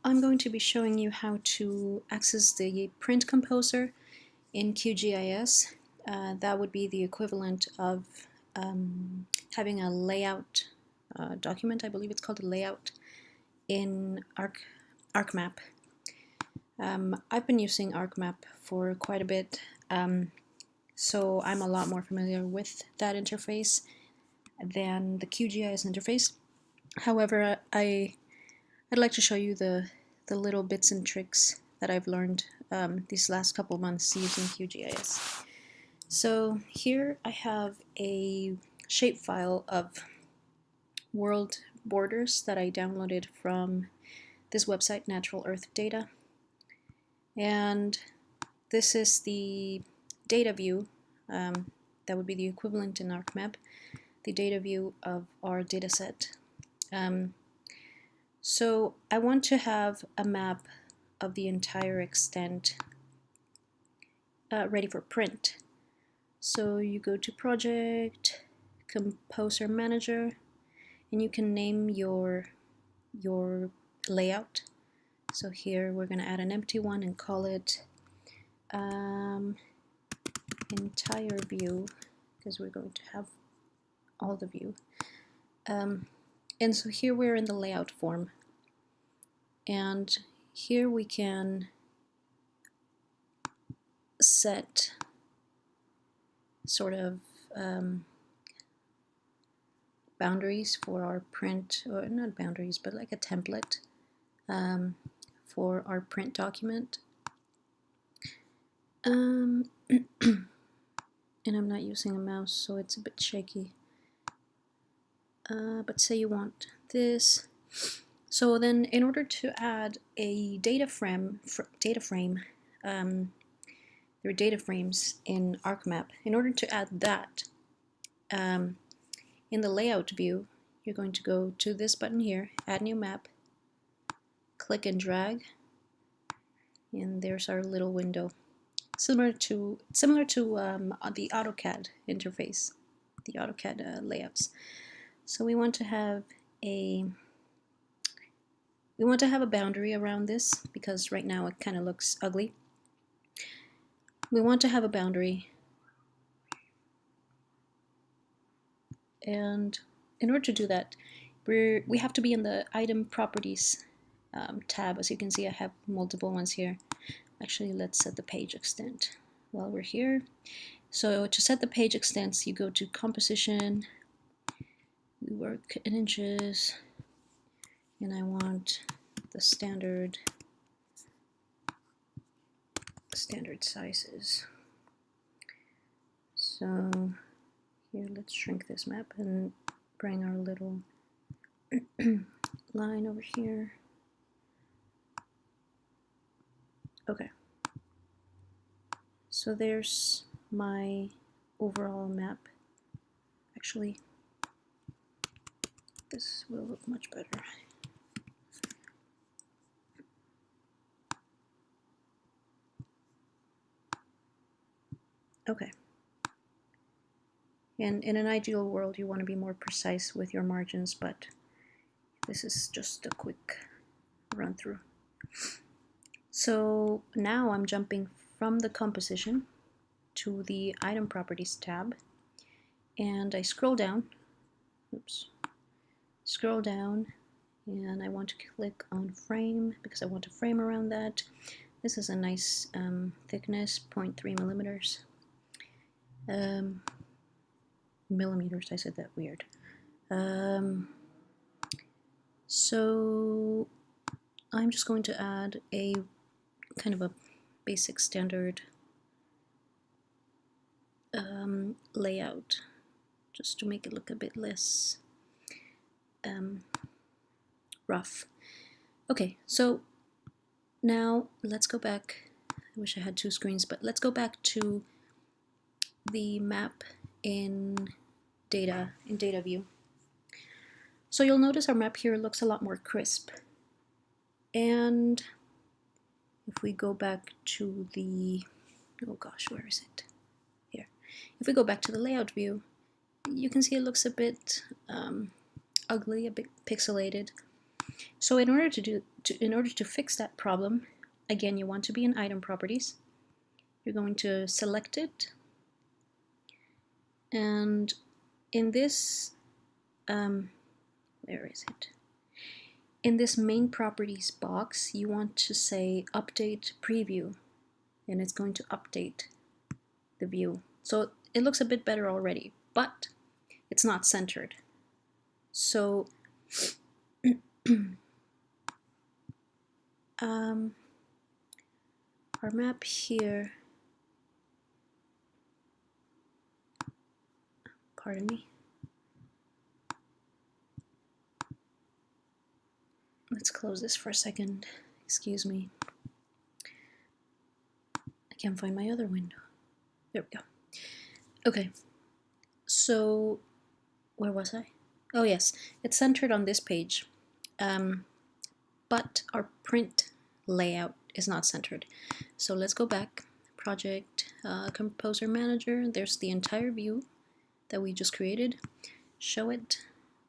I'm going to be showing you how to access the print composer in QGIS. That would be the equivalent of having a layout document. I believe it's called a layout in ArcMap. I've been using ArcMap for quite a bit, so I'm a lot more familiar with that interface than the QGIS interface. However, I'd like to show you the little bits and tricks that I've learned these last couple months using QGIS. So here I have a shapefile of world borders that I downloaded from this website, Natural Earth Data. And this is the data view, that would be the equivalent in ArcMap, the data view of our data set. So I want to have a map of the entire extent ready for print. So you go to Project, Composer Manager, and you can name your layout. So here we're going to add an empty one and call it entire view, because we're going to have all the view. And so here we're in the layout form, and here we can set sort of boundaries for our print, or not boundaries, but like a template for our print document. And I'm not using a mouse, so it's a bit shaky. But say you want this. So then, in order to add a data frame, there are data frames in ArcMap. In order to add that, in the layout view, you're going to go to this button here, Add New Map, click and drag, and there's our little window. Similar to the AutoCAD interface, the AutoCAD layouts. So we want to have a boundary around this, because right now it kind of looks ugly. We want to have a boundary, and in order to do that, we have to be in the Item Properties tab. As you can see, I have multiple ones here. Actually, let's set the page extent while we're here. So to set the page extents, you go to Composition, we work in inches, and I want the standard sizes. So here, let's shrink this map and bring our little line over here. Okay, so there's my overall map. Actually, this will look much better. Okay. And in an ideal world, you want to be more precise with your margins, but this is just a quick run through. So now I'm jumping from the composition to the Item Properties tab, and I scroll down. Scroll down, and I want to click on Frame because I want a frame around that. This is a nice thickness, 0.3 millimeters. Millimeters, I said that weird. So I'm just going to add a kind of a basic standard layout, just to make it look a bit less rough. Okay, so now let's go back. I wish I had two screens, but let's go back to the map in data view. So you'll notice our map here looks a lot more crisp. And if we go back to the, oh gosh, where is it? Here. If we go back to the layout view, you can see it looks a bit ugly, a bit pixelated. So in order to fix that problem, again, you want to be in item properties. You're going to select it, and in this, where is it? In this main properties box, you want to say update preview, and it's going to update the view. So it looks a bit better already, but it's not centered. So our map here, pardon me. Let's close this for a second. Excuse me. I can't find my other window. There we go. Okay. So, where was I? Oh yes, it's centered on this page. But our print layout is not centered. So let's go back. Project, Composer Manager. There's the entire view that we just created. Show it.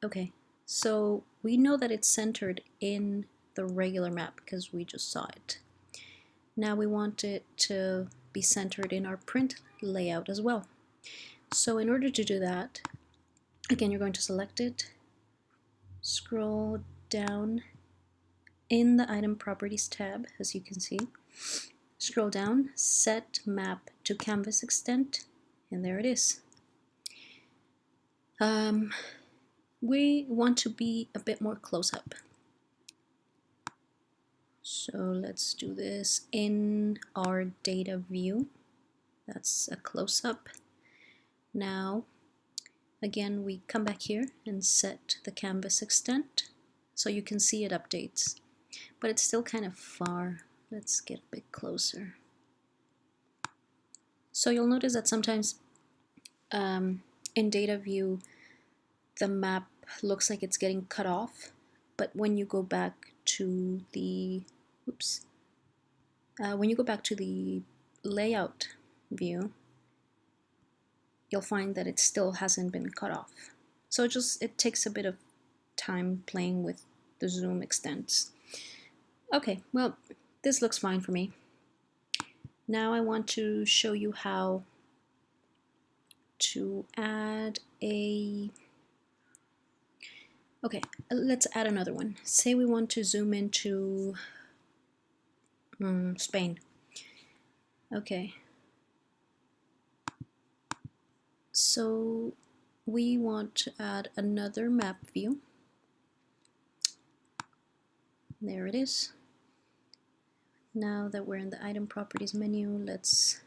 Okay. So we know that it's centered in the regular map because we just saw it. Now we want it to be centered in our print layout as well. So in order to do that, again, you're going to select it, scroll down in the item properties tab, as you can see, scroll down, set map to canvas extent, and there it is. We want to be a bit more close up. So let's do this in our data view. That's a close up. Now, again, we come back here and set the canvas extent so you can see it updates, but it's still kind of far. Let's get a bit closer. So you'll notice that sometimes in data view, the map looks like it's getting cut off, but when you go back to the when you go back to the layout view, you'll find that it still hasn't been cut off. So it takes a bit of time playing with the zoom extents. Okay, well, this looks fine for me. Now I want to show you how to add a... Okay, let's add another one. Say we want to zoom into Spain. Okay. So we want to add another map view. There it is. Now that we're in the item properties menu, let's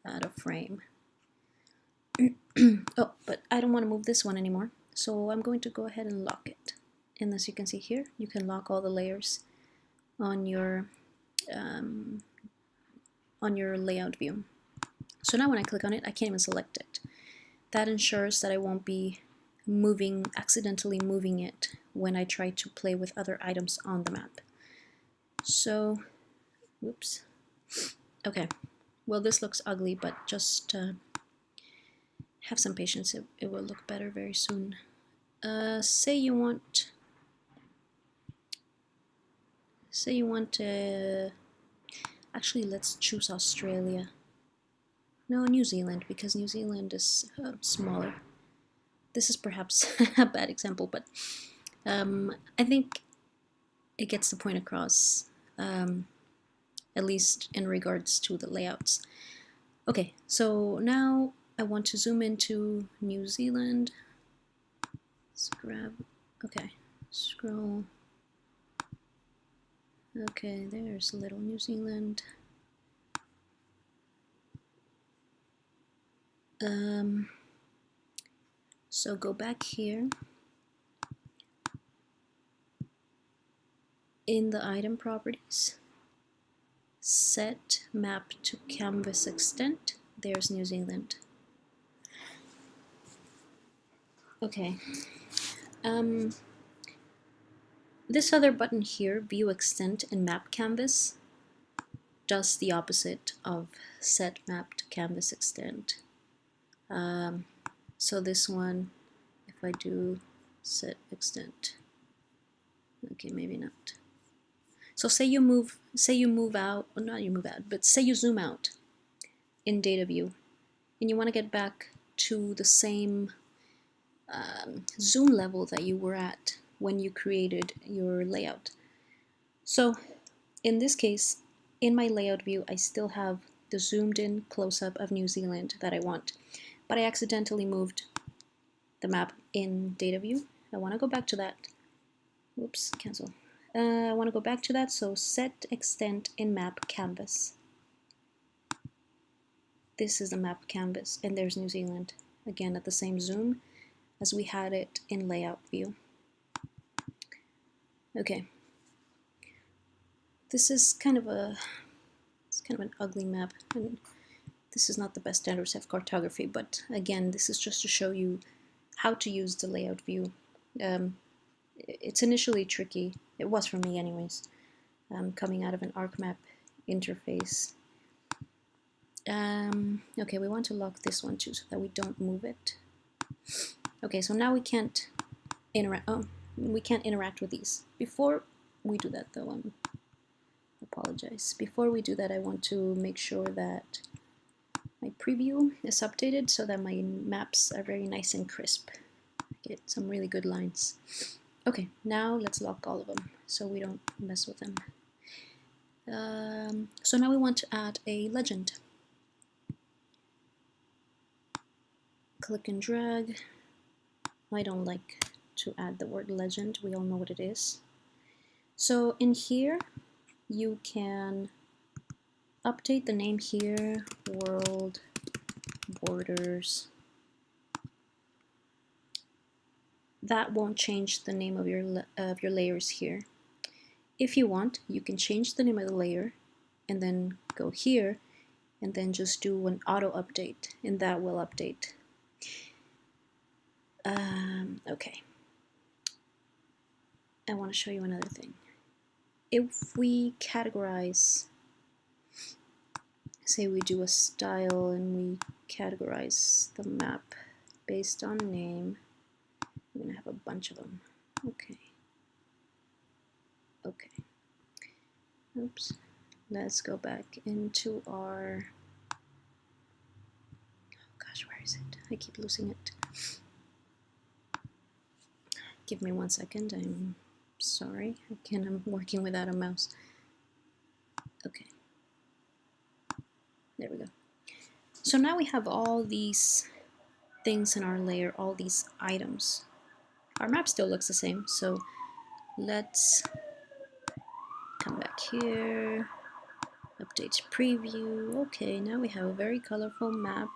add a frame. Oh, but I don't want to move this one anymore. So I'm going to go ahead and lock it. And as you can see here, you can lock all the layers on your layout view. So now when I click on it, I can't even select it. That ensures that I won't be accidentally moving it when I try to play with other items on the map. So, whoops. Okay, well, this looks ugly, but just have some patience. It will look better very soon. Say you want actually, let's choose Australia. No, New Zealand, because New Zealand is smaller. This is perhaps a bad example, but I think it gets the point across, at least in regards to the layouts. Okay, so now I want to zoom into New Zealand. Let's grab, okay, scroll. Okay, there's little New Zealand. So go back here. In the item properties, set map to canvas extent. There's New Zealand. Okay. This other button here, view extent and map canvas, does the opposite of set map to canvas extent. So this one, if I do set extent, Okay, maybe not. So say you move out, or not you move out, but say you zoom out in data view and you want to get back to the same zoom level that you were at when you created your layout. So in this case, in my layout view, I still have the zoomed in close-up of New Zealand that I want, but I accidentally moved the map in data view. I want to go back to that. Whoops, cancel. I want to go back to that, so set extent in map canvas. This is the map canvas, and there's New Zealand, again at the same zoom as we had it in layout view. Okay, this is kind of an ugly map, and this is not the best standards of cartography, but again, this is just to show you how to use the layout view. It's initially tricky. It was for me anyways, coming out of an ArcMap interface. Okay, we want to lock this one too so that we don't move it. Okay, so now we can't interact. Oh, we can't interact with these. Before we do that, though, apologize. Before we do that, I want to make sure that my preview is updated so that my maps are very nice and crisp. Get some really good lines. Okay, now let's lock all of them so we don't mess with them. So now we want to add a legend. Click and drag. I don't like to add the word legend. We all know what it is. So in here, you can update the name here, world borders. That won't change the name of your layers here. If you want, you can change the name of the layer and then go here and then just do an auto update, and that will update. Okay. I want to show you another thing. If we categorize, say we do a style and we categorize the map based on name, I'm going to have a bunch of them. Okay. Okay. Oops. Let's go back into our, oh gosh, where is it? I keep losing it. Give me 1 second. I'm sorry. Again, I'm working without a mouse. Okay. There we go. So now we have all these things in our layer, all these items. Our map still looks the same, so let's come back here, update preview. Okay, now we have a very colorful map.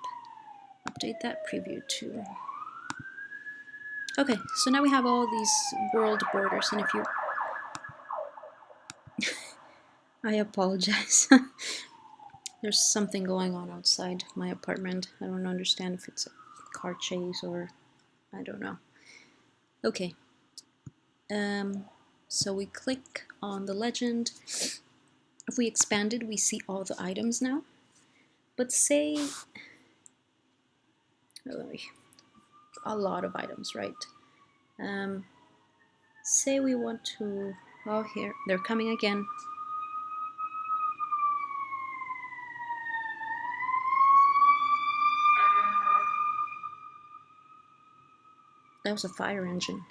Update that preview too. Okay, so now we have all these world borders, and if you... I apologize. There's something going on outside my apartment. I don't understand if it's a car chase or I don't know. Okay. So we click on the legend. If we expand it, we see all the items now. But say a lot of items, right? Say we want to, oh here, they're coming again. That was a fire engine.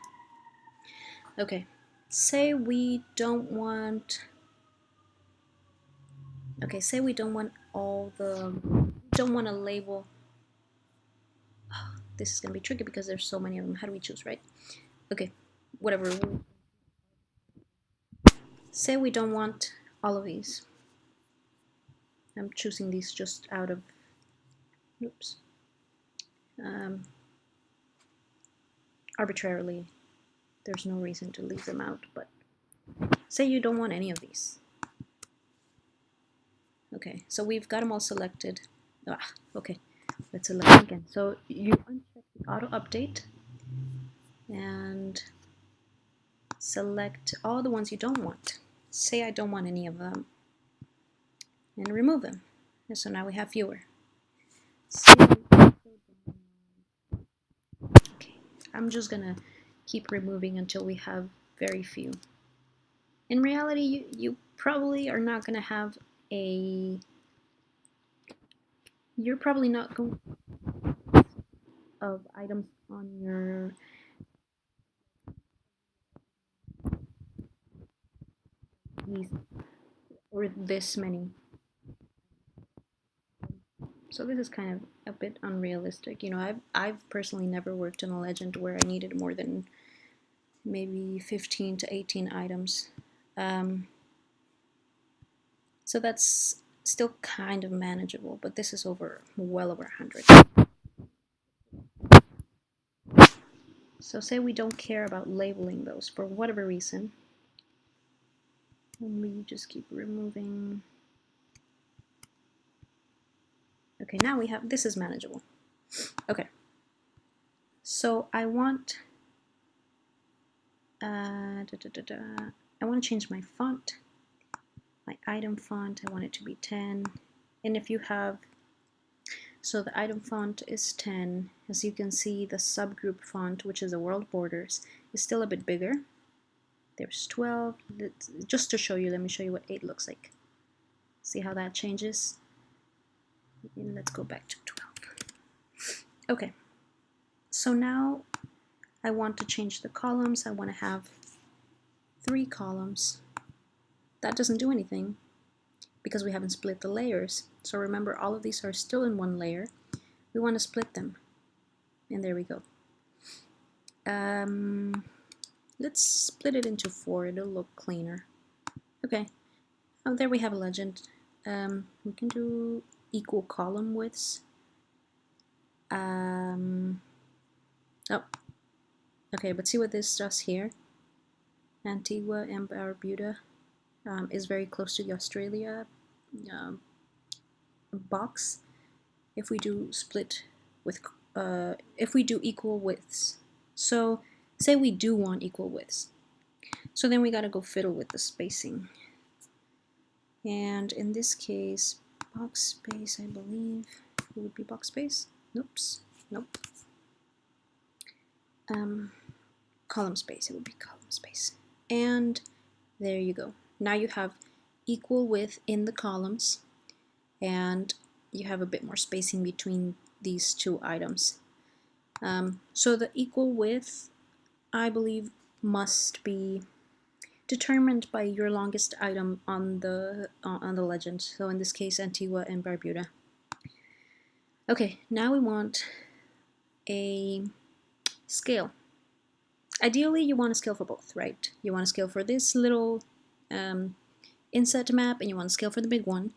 Okay, say we don't want, okay, say we don't want all the, don't want to label, oh, this is going to be tricky because there's so many of them. How do we choose, right? Okay, whatever. Say we don't want all of these. I'm choosing these just out of, oops, arbitrarily. There's no reason to leave them out, but say you don't want any of these. Okay, so we've got them all selected. Okay, let's select them again. So you uncheck the auto update and select all the ones you don't want. Say I don't want any of them and remove them. And so now we have fewer. Okay, I'm just gonna keep removing until we have very few. In reality, you probably are not going to have you're probably not going of items on your list or this many. So this is kind of a bit unrealistic. You know, I've personally never worked in a legend where I needed more than maybe 15 to 18 items. So that's still kind of manageable, but this is well over 100. So say we don't care about labeling those for whatever reason, and we just keep removing. Okay, now we have, this is manageable. Okay, so I want, I want to change my font, my item font. I want it to be 10, and if you have, so the item font is 10. As you can see, the subgroup font, which is the world borders, is still a bit bigger. There's 12. Just to show you, let me show you what 8 looks like. See how that changes? And let's go back to 12. Okay, so now I want to change the columns. I want to have 3 columns. That doesn't do anything because we haven't split the layers. So remember, all of these are still in one layer. We want to split them. And there we go. Let's split it into 4. It'll look cleaner. Okay. Oh, there we have a legend. We can do equal column widths. Oh, okay, but see what this does here? Antigua and Barbuda is very close to the Australia box. If we do split with, if we do equal widths. So say we do want equal widths. So then we gotta go fiddle with the spacing. And in this case, box space, I believe it would be box space. Nope. Column space, it would be column space. And there you go. Now you have equal width in the columns, and you have a bit more spacing between these 2 items. So the equal width, I believe, must be determined by your longest item on the legend. So in this case, Antigua and Barbuda. Okay, now we want a scale. Ideally, you want to scale for both, right? You want to scale for this little inset map, and you want to scale for the big one.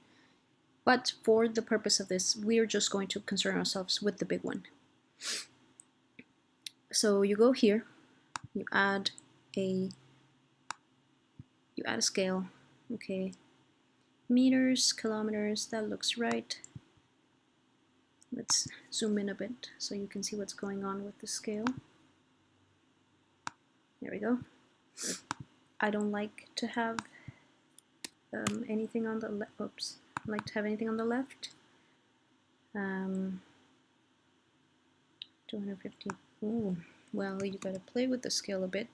But for the purpose of this, we're just going to concern ourselves with the big one. So you go here, you add a scale. Okay, meters, kilometers, that looks right. Let's zoom in a bit so you can see what's going on with the scale. There we go. I don't like to have anything on the left. Oops. I like to have anything on the left. 250. Ooh. Well, you gotta play with the scale a bit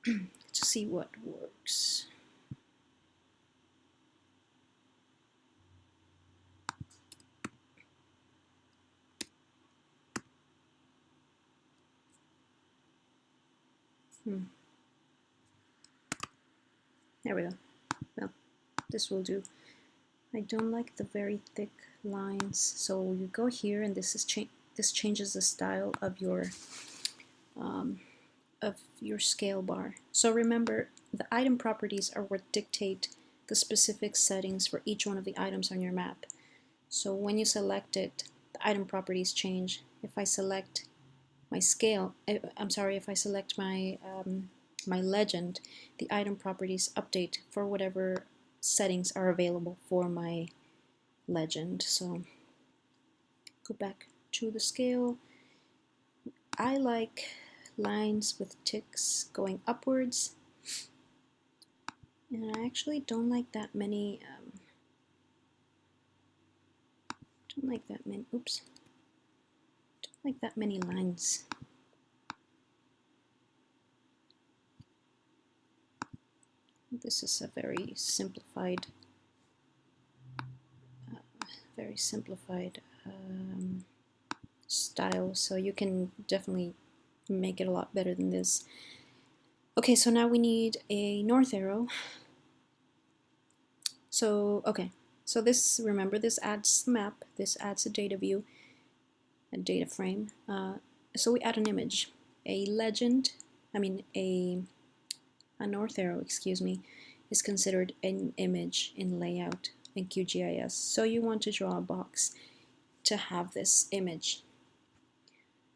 to see what works. There we go. Well, this will do. I don't like the very thick lines, so you go here, and this changes the style of your scale bar. So remember, the item properties are what dictate the specific settings for each one of the items on your map. So when you select it, the item properties change. If I select my scale, if I select my my legend, the item properties update for whatever settings are available for my legend. So go back to the scale. I like lines with ticks going upwards, and I actually don't like that many oops, don't like that many lines. This is a very simplified style, so you can definitely make it a lot better than this. Okay, so now we need a north arrow. So, okay, so this, remember, this adds the map, this adds a data view, a data frame. So we add an image. A north arrow, excuse me, is considered an image in layout in QGIS. So you want to draw a box to have this image.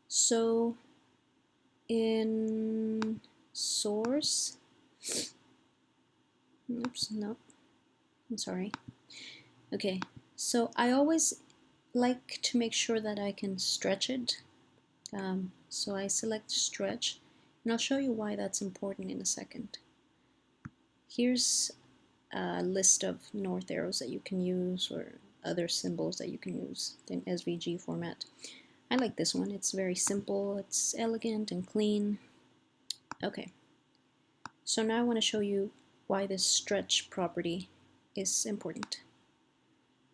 So in source, oops, no, I'm sorry. Okay, so I always like to make sure that I can stretch it. So I select stretch, and I'll show you why that's important in a second. Here's a list of north arrows that you can use, or other symbols that you can use in SVG format. I like this one. It's very simple, it's elegant and clean. Okay, so now I want to show you why this stretch property is important.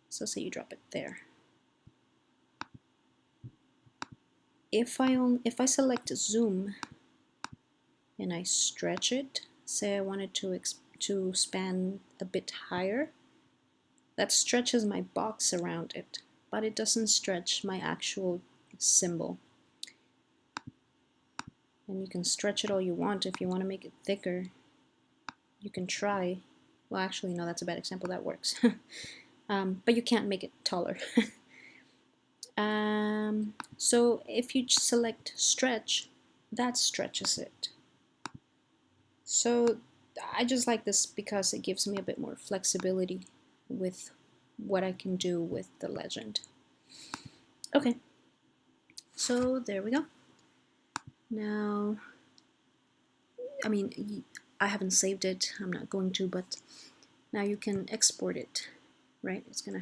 So say you drop it there. If I select zoom and I stretch it, say I wanted to span a bit higher, that stretches my box around it, but it doesn't stretch my actual symbol. And you can stretch it all you want. If you want to make it thicker, you can try. Well, actually, no, that's a bad example. That works. But you can't make it taller. So if you select stretch, that stretches it. So I just like this because it gives me a bit more flexibility with what I can do with the legend. Okay, so there we go. Now, I mean, I haven't saved it, I'm not going to, but now you can export it, right? It's gonna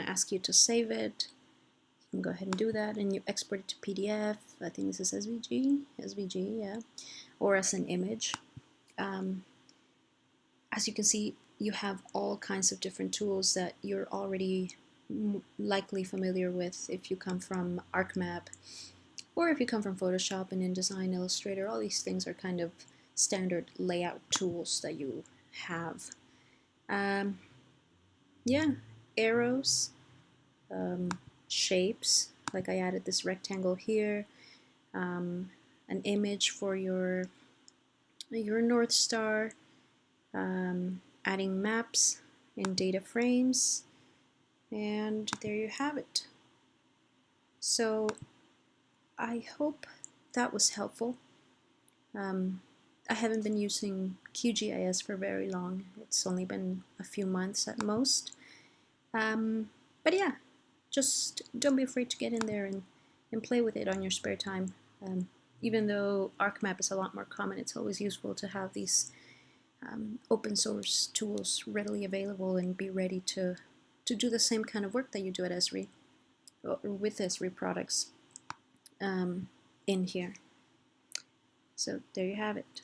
ask you to save it. You can go ahead and do that, and you export it to PDF. I think this is SVG, yeah, or as an image. As you can see, you have all kinds of different tools that you're already likely familiar with if you come from ArcMap, or if you come from Photoshop and InDesign, Illustrator. All these things are kind of standard layout tools that you have. Yeah, arrows, shapes, like I added this rectangle here, an image for your North Star, adding maps in data frames, and there you have it. So I hope that was helpful. I haven't been using QGIS for very long. It's only been a few months at most. But yeah, just don't be afraid to get in there and play with it on your spare time. Even though ArcMap is a lot more common, it's always useful to have these open source tools readily available and be ready to do the same kind of work that you do at Esri, or with Esri products in here. So there you have it.